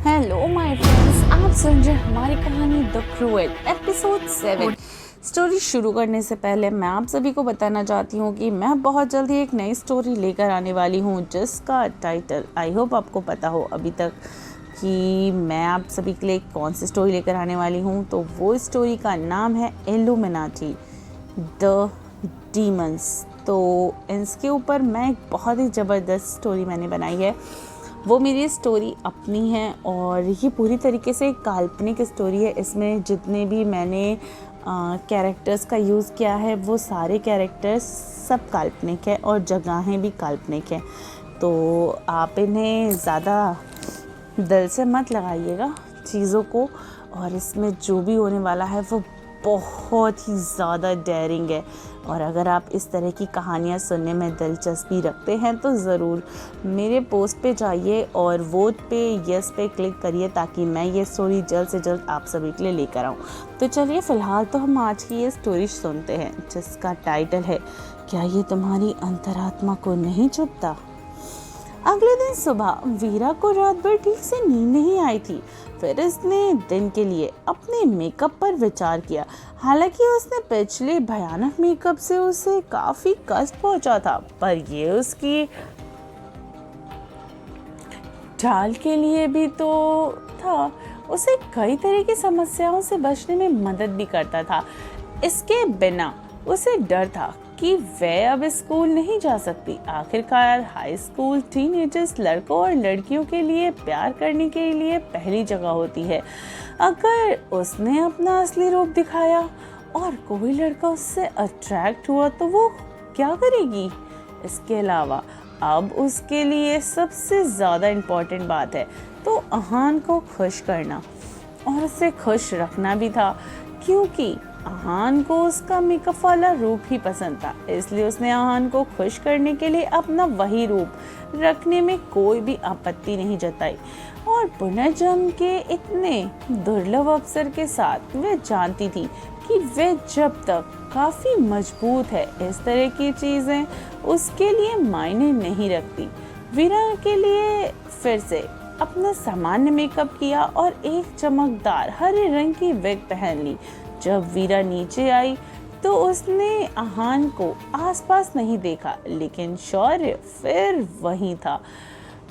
Hello my friends, आप सुन रहे हमारी कहानी द क्रूएल एपिसोड 7। स्टोरी शुरू करने से पहले मैं आप सभी को बताना चाहती हूँ कि मैं बहुत जल्दी एक नई स्टोरी लेकर आने वाली हूँ जिसका टाइटल आई होप आपको पता हो अभी तक कि मैं आप सभी के लिए कौन सी स्टोरी लेकर आने वाली हूँ। तो वो स्टोरी का नाम है इल्यूमिनाटी द डीमंस। तो इसके ऊपर मैं एक बहुत ही ज़बरदस्त स्टोरी मैंने बनाई है। वो मेरी स्टोरी अपनी है और ये पूरी तरीके से एक काल्पनिक स्टोरी है। इसमें जितने भी मैंने कैरेक्टर्स का यूज़ किया है वो सारे कैरेक्टर्स सब काल्पनिक है और जगहें भी काल्पनिक है। तो आप इन्हें ज़्यादा दिल से मत लगाइएगा चीज़ों को। और इसमें जो भी होने वाला है वो बहुत ही ज़्यादा डेयरिंग है। और अगर आप इस तरह की कहानियाँ सुनने में दिलचस्पी रखते हैं तो ज़रूर मेरे पोस्ट पे जाइए और वोट पे यस पे क्लिक करिए ताकि मैं ये स्टोरी जल्द से जल्द आप सभी के लिए लेकर आऊँ। तो चलिए फ़िलहाल तो हम आज की ये स्टोरी सुनते हैं जिसका टाइटल है क्या ये तुम्हारी अंतरात्मा को नहीं चुभता। अगले दिन सुबह वीरा को रात भर ठीक से नींद नहीं आई थी। फिर इसने दिन के लिए अपने मेकअप पर विचार किया। हालांकि उसने पिछले भयानक मेकअप से उसे काफी कष्ट पहुंचा था, पर ये उसकी ढाल के लिए भी तो था। उसे कई तरह की समस्याओं से बचने में मदद भी करता था। इसके बिना उसे डर था कि वह अब स्कूल नहीं जा सकती। आखिरकार हाई स्कूल टीनेजर्स लड़कों और लड़कियों के लिए प्यार करने के लिए पहली जगह होती है। अगर उसने अपना असली रूप दिखाया और कोई लड़का उससे अट्रैक्ट हुआ तो वो क्या करेगी। इसके अलावा अब उसके लिए सबसे ज़्यादा इम्पोर्टेंट बात है तो अहान को खुश करना और उसे खुश रखना भी था, क्योंकि अहान को उसका मेकअप वाला रूप ही पसंद था। इसलिए उसने अहान को खुश करने के लिए अपना वही रूप रखने में कोई भी आपत्ति नहीं जताई। और पुनर्जन्म के इतने दुर्लभ अवसर के साथ वह जानती थी कि वह जब तक काफ़ी मजबूत है इस तरह की चीज़ें उसके लिए मायने नहीं रखती। वीरा के लिए फिर से अपना सामान्य मेकअप किया और एक चमकदार हरे रंग की विग पहन ली। जब वीरा नीचे आई तो उसने अहान को आसपास नहीं देखा, लेकिन शौर्य फिर वहीं था।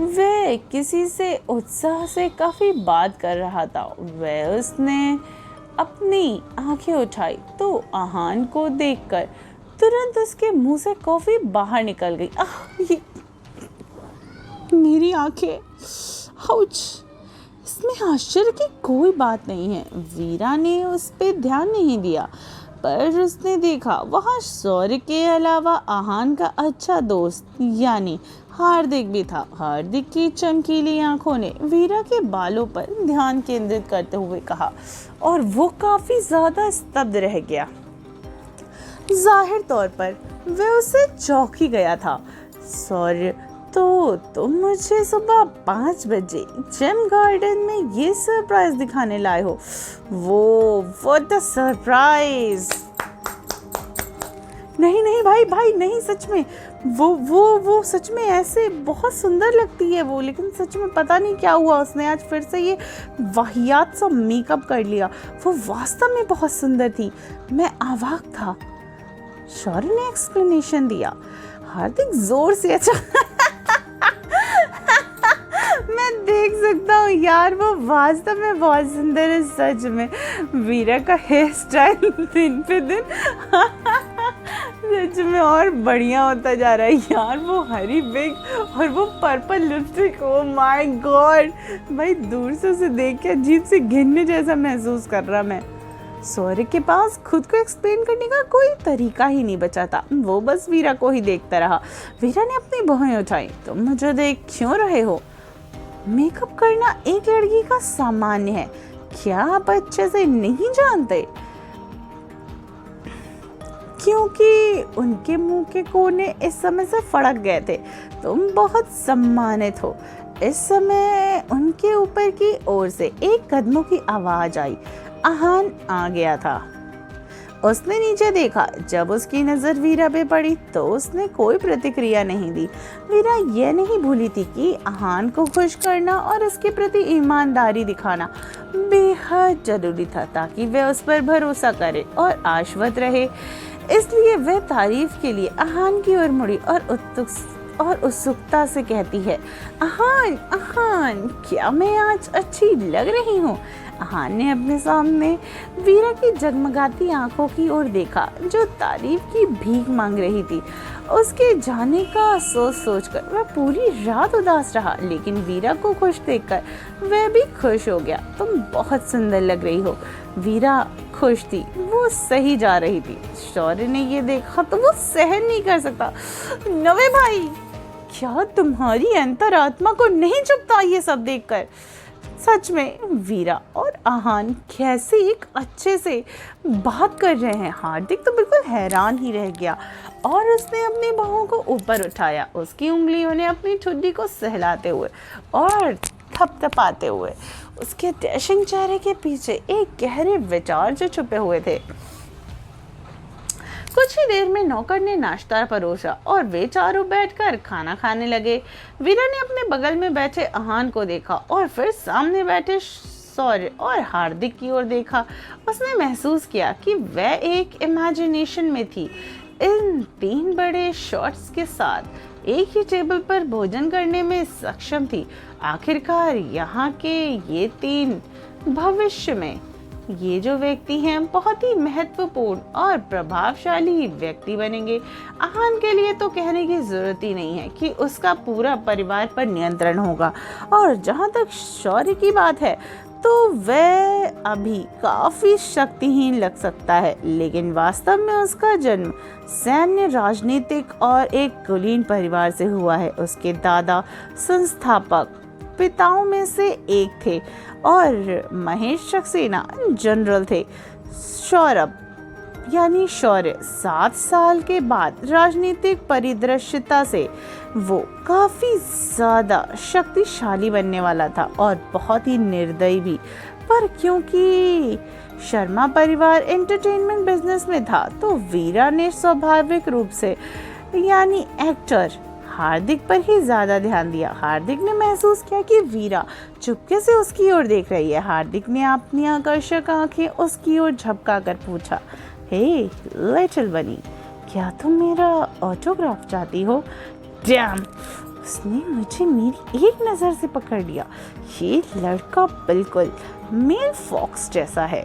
वह किसी से उत्साह से काफी बात कर रहा था। वह उसने अपनी आंखें उठाई तो अहान को देखकर तुरंत उसके मुंह से कॉफी बाहर निकल गई। ये मेरी आंखें, आउच। इसमें आश्चर्य की कोई बात नहीं है। वीरा ने उस पर ध्यान नहीं दिया, पर उसने देखा वहाँ शौर्य के अलावा अहान का अच्छा दोस्त यानी हार्दिक भी था। हार्दिक की चमकीली आंखों ने वीरा के बालों पर ध्यान केंद्रित करते हुए कहा और वो काफी ज्यादा स्तब्ध रह गया। जाहिर तौर पर वह उससे चौंक ही गया था। शौर्य, तो तुम मुझे सुबह 5 बजे जेम गार्डन में ये सरप्राइज दिखाने लाए हो? वो व्हाट अ सरप्राइज। नहीं भाई नहीं, सच में वो सच में ऐसे बहुत सुंदर लगती है वो, लेकिन सच में पता नहीं क्या हुआ उसने आज फिर से ये वाहियात सा मेकअप कर लिया। वो वास्तव में बहुत सुंदर थी, मैं अवाक था। शौर्य ने एक्सप्लेनेशन दिया। हार्दिक जोर से अच्छा मैं देख सकता हूँ यार, वो वास्तव में बहुत सुंदर है सच में। वीरा का हेयर स्टाइल दिन पे दिन सच में और बढ़िया होता जा रहा है यार। वो हरी विग और वो purple lipstick, oh my God भाई, दूर से उसे देख के अजीब से घिनने जैसा महसूस कर रहा मैं। शौर्य के पास खुद को एक्सप्लेन करने का कोई तरीका ही नहीं बचा था। वो बस वीरा को ही देखता रहा। वीरा ने अपनी भौहें उठाई। तुम मुझे देख क्यों रहे हो? मेकअप करना एक लड़की का सामान्य है, क्या आप अच्छे से नहीं जानते? क्योंकि उनके मुंह के कोने इस समय से फड़क गए थे। तुम बहुत सम्मानित हो। इस समय उनके ऊपर की ओर से एक कदमों की आवाज आई। अहान आ गया था। उसने नीचे देखा। जब उसकी नजर वीरा पे पड़ी तो उसने कोई प्रतिक्रिया नहीं दी। वीरा यह नहीं भूली थी कि आहान को खुश करना और उसके प्रति ईमानदारी दिखाना बेहद जरूरी था, ताकि वह उस पर भरोसा करे और आश्वस्त रहे। इसलिए वह तारीफ के लिए आहान की ओर मुड़ी और उत्सुकता से कहती है, आहान आहान, क्या मैं आज अच्छी लग रही हूँ? आहान ने अपने सामने वीरा की जगमगाती आंखों की ओर देखा, जो तारीफ की भीख मांग रही थी। उसके जाने का सोचकर वह पूरी रात उदास रहा, लेकिन वीरा को खुश देखकर वह भी खुश हो गया। तुम बहुत सुंदर लग रही हो। वीरा खुश थी, वो सही जा रही थी। शौर्य ने ये देखा तो वो सहन नहीं कर सकता। नवे भाई, क्या तुम्हारी अंतरात्मा को नहीं चुभता ये सब देखकर? सच में वीरा और आहान कैसे एक अच्छे से बात कर रहे हैं। हार्दिक तो बिल्कुल हैरान ही रह गया और उसने अपनी बाहों को ऊपर उठाया। उसकी उंगलियों ने अपनी ठुड्डी को सहलाते हुए और थपथपाते हुए उसके डैशिंग चेहरे के पीछे एक गहरे विचार जो छुपे हुए थे। कुछ ही देर में नौकर ने नाश्ता परोसा और वे चारों बैठकर खाना खाने लगे। वीरा ने अपने बगल में बैठे आहान को देखा और फिर सामने बैठे शौर्य और हार्दिक की ओर देखा। उसने महसूस किया कि वह एक इमेजिनेशन में थी। इन 3 बड़े शॉट्स के साथ एक ही टेबल पर भोजन करने में सक्षम थी। आखिरकार यहाँ के ये 3 भविष्य में ये जो व्यक्ति हैं बहुत ही महत्वपूर्ण और प्रभावशाली व्यक्ति बनेंगे। आहान के लिए तो कहने की जरूरत ही नहीं है कि उसका पूरा परिवार पर नियंत्रण होगा। और जहाँ तक शौर्य की बात है तो वह अभी काफी शक्तिहीन लग सकता है, लेकिन वास्तव में उसका जन्म सैन्य, राजनीतिक और एक कुलीन परिवार से हुआ है। उसके दादा संस्थापक पिताओं में से एक थे और महेश सक्सेना जनरल थे। सौरभ यानी शौर्य 7 साल के बाद राजनीतिक परिदृश्यता से वो काफी ज्यादा शक्तिशाली बनने वाला था और बहुत ही निर्दयी भी। पर क्योंकि शर्मा परिवार एंटरटेनमेंट बिजनेस में था तो वीरा ने स्वाभाविक रूप से यानी एक्टर हार्दिक पर ही ज्यादा ध्यान दिया। हार्दिक ने महसूस किया कि वीरा चुपके से उसकी ओर देख रही है। हार्दिक ने अपनी आकर्षक आंखें उसकी ओर झपका कर पूछा, हे लिटिल बनी, क्या तुम मेरा ऑटोग्राफ चाहती हो? डैम, उसने मुझे मेरी एक नज़र से पकड़ लिया। ये लड़का बिल्कुल मेल फॉक्स जैसा है।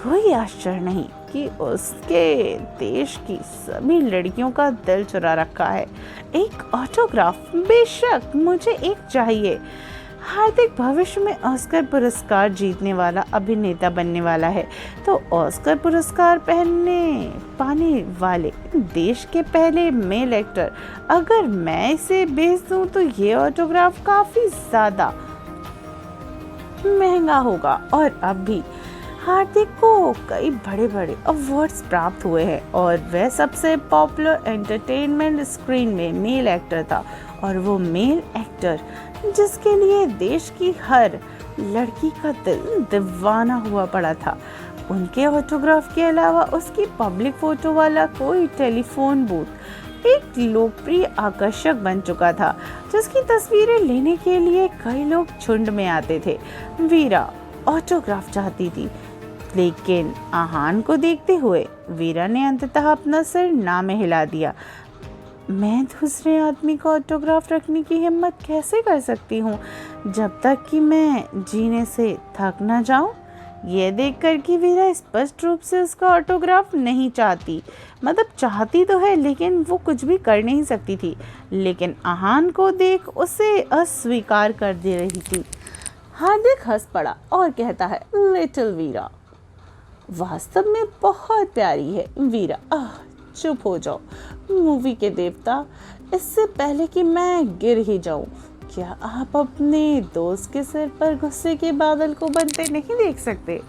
कोई आश्चर्य नहीं कि उसके देश की सभी लड़कियों का दिल चुरा रखा है। एक ऑटोग्राफ, बेशक मुझे एक चाहिए। हार्दिक भविष्य में ऑस्कर पुरस्कार जीतने वाला अभिनेता बनने वाला है, तो ऑस्कर पुरस्कार पाने वाले देश के पहले मेल एक्टर अगर मैं इसे बेच दूं तो ये ऑटोग्राफ काफी ज्यादा महंगा होगा। और अब भी हार्दिक को कई बड़े बड़े अवार्ड्स प्राप्त हुए हैं और वह सबसे पॉपुलर एंटरटेनमेंट स्क्रीन में मेल एक्टर था। और वो मेल एक्टर जिसके लिए देश की हर लड़की का दिल दीवाना हुआ पड़ा था। उनके ऑटोग्राफ के अलावा उसकी पब्लिक फोटो वाला कोई टेलीफोन बूथ एक लोकप्रिय आकर्षक बन चुका था, जिसकी तस्वीरें लेने के लिए कई लोग झुंड में आते थे। वीरा ऑटोग्राफ चाहती थी, लेकिन आहान को देखते हुए वीरा ने अंततः अपना सिर ना में हिला दिया। मैं दूसरे आदमी का ऑटोग्राफ रखने की हिम्मत कैसे कर सकती हूँ जब तक कि मैं जीने से थक ना जाऊँ? यह देखकर कि वीरा स्पष्ट रूप से उसका ऑटोग्राफ नहीं चाहती, मतलब चाहती तो है लेकिन वो कुछ भी कर नहीं सकती थी, लेकिन आहान को देख उसे अस्वीकार कर दे रही थी। हार्दिक हंस पड़ा और कहता है, लिटिल वीरा वास्तव में बहुत प्यारी है। वीरा, चुप हो जाओ मूवी के देवता, इससे पहले कि मैं गिर ही जाऊं। क्या आप अपने दोस्त के सिर पर गुस्से के बादल को बनते नहीं देख सकते?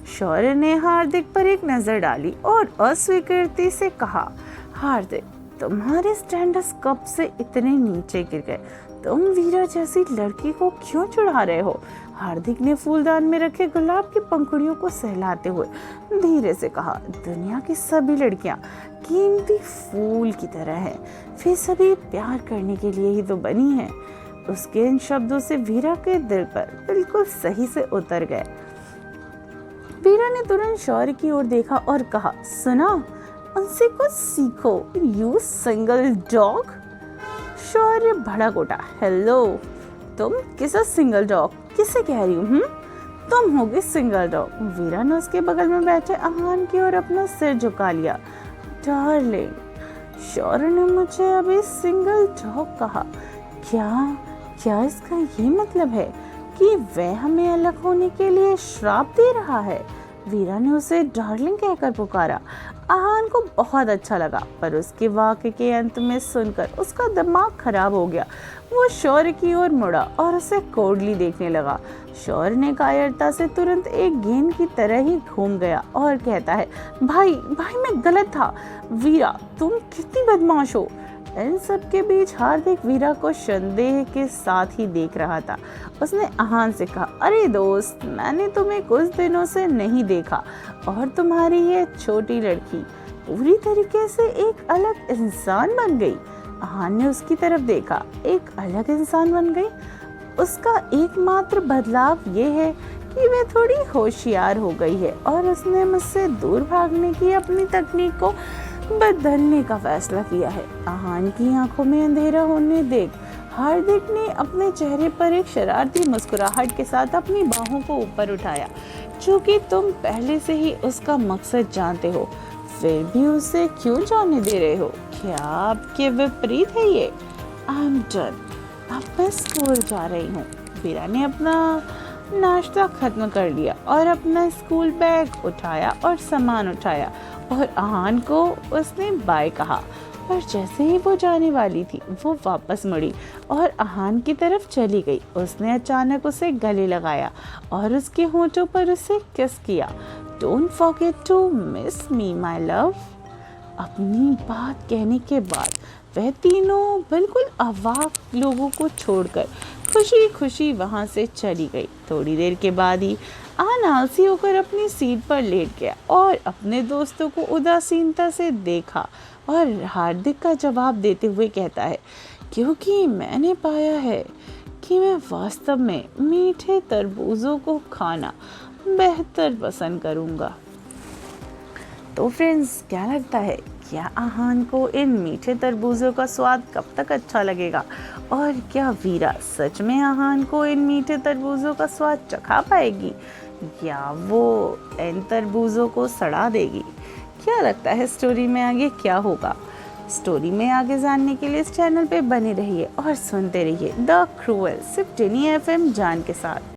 शौर्य ने हार्दिक पर एक नजर डाली और अस्वीकृति से कहा, हार्दिक, तुम्हारे स्टैंडर्ड्स कब से इतने नीचे गिर गए? तुम वीरा जैसी लड़की को क्यों चढ़ा रहे हो? हार्दिक ने फूलदान में रखे गुलाब की पंखुड़ियों को सहलाते हुए धीरे से कहा, दुनिया की सभी लड़कियां कीमती फूल की तरह हैं, वे सभी प्यार करने के लिए ही तो बनी हैं। उसके इन शब्दों से वीरा के दिल पर बिल्कुल सही से उतर गए। वीरा ने तुरंत शौर्य की ओर देखा और कहा, सुना, उनसे कुछ सीखो, यू सिंगल डॉग। शौर्य भड़क उठा, हेलो, तुम किसे सिंगल डॉग, किसे कह रही हूँ? तुम होगी सिंगल डॉग। वीरा ने उसके बगल में बैठे आहान की ओर अपना सिर झुका लिया। डार्लिंग, शौर्य ने मुझे अभी सिंगल डॉग कहा। क्या इसका ये मतलब है कि वह हमें अलग होने के लिए श्राप दे रहा है? वीरा ने उसे डार्लिंग कहकर पुकारा। आहान को बहुत अच्छा लगा, पर उसके वाक्य के अंत में सुनकर उसका दिमाग खराब हो गया। वो शौर्य की ओर मुड़ा और उसे कोडली देखने लगा। शौर्य ने कायरता से तुरंत एक गेंद की तरह ही घूम गया और कहता है, भाई मैं गलत था। वीरा, तुम कितनी बदमाश हो। इन सब के बीच हार्दिक वीरा को संदेह के साथ ही देख रहा था। उसने आहान से कहा, अरे दोस्त, मैंने तुम्हें कुछ दिनों से नहीं देखा और तुम्हारी ये छोटी लड़की पूरी तरीके से एक अलग इंसान बन गई। आहान ने उसकी तरफ देखा। एक अलग इंसान बन गई? उसका एकमात्र बदलाव ये है कि वह थोड़ी होशियार हो गई है और उसने मुझसे दूर भागने की अपनी तकनीक को बदलने का फैसला किया है। आहान की आंखों में अंधेरा होने देख हार्दिक ने अपने चेहरे पर एक शरारती मुस्कुराहट के साथ अपनी बाहों को ऊपर उठाया। चूंकि तुम पहले से ही उसका मकसद जानते हो, फिर भी उसे क्यों जाने दे रहे हो? क्या आपके विपरीत है ये? आई एम डन, अब मैं स्कूल जा रही हूँ। वीरा ने अपना नाश्ता खत्म कर लिया और अपना स्कूल बैग उठाया और सामान उठाया और आहान को उसने बाय कहा। पर जैसे ही वो जाने वाली थी, वो वापस मुड़ी और आहान की तरफ चली गई। उसने अचानक उसे गले लगाया और उसके होंठों पर उसे किस किया। Don't forget to miss me my love. अपनी बात कहने के बाद वह तीनों बिल्कुल अवाक लोगों को छोड़कर खुशी खुशी वहां से चली गई। थोड़ी देर के बाद ही आहान आलसी होकर अपनी सीट पर लेट गया और अपने दोस्तों को उदासीनता से देखा और हार्दिक का जवाब देते हुए कहता है, क्योंकि मैंने पाया है कि मैं वास्तव में मीठे तरबूजों को खाना बेहतर पसंद करूँगा। तो फ्रेंड्स, क्या लगता है, क्या आहान को इन मीठे तरबूजों का स्वाद कब तक अच्छा लगेगा? और क्या वीरा सच में आहान को इन मीठे तरबूजों का स्वाद चखा पाएगी या वो इन तरबूजों को सड़ा देगी? क्या लगता है स्टोरी में आगे क्या होगा? स्टोरी में आगे जानने के लिए इस चैनल पे बने रहिए और सुनते रहिए द क्रूएल, सिर्फ टेनी FM जान के साथ।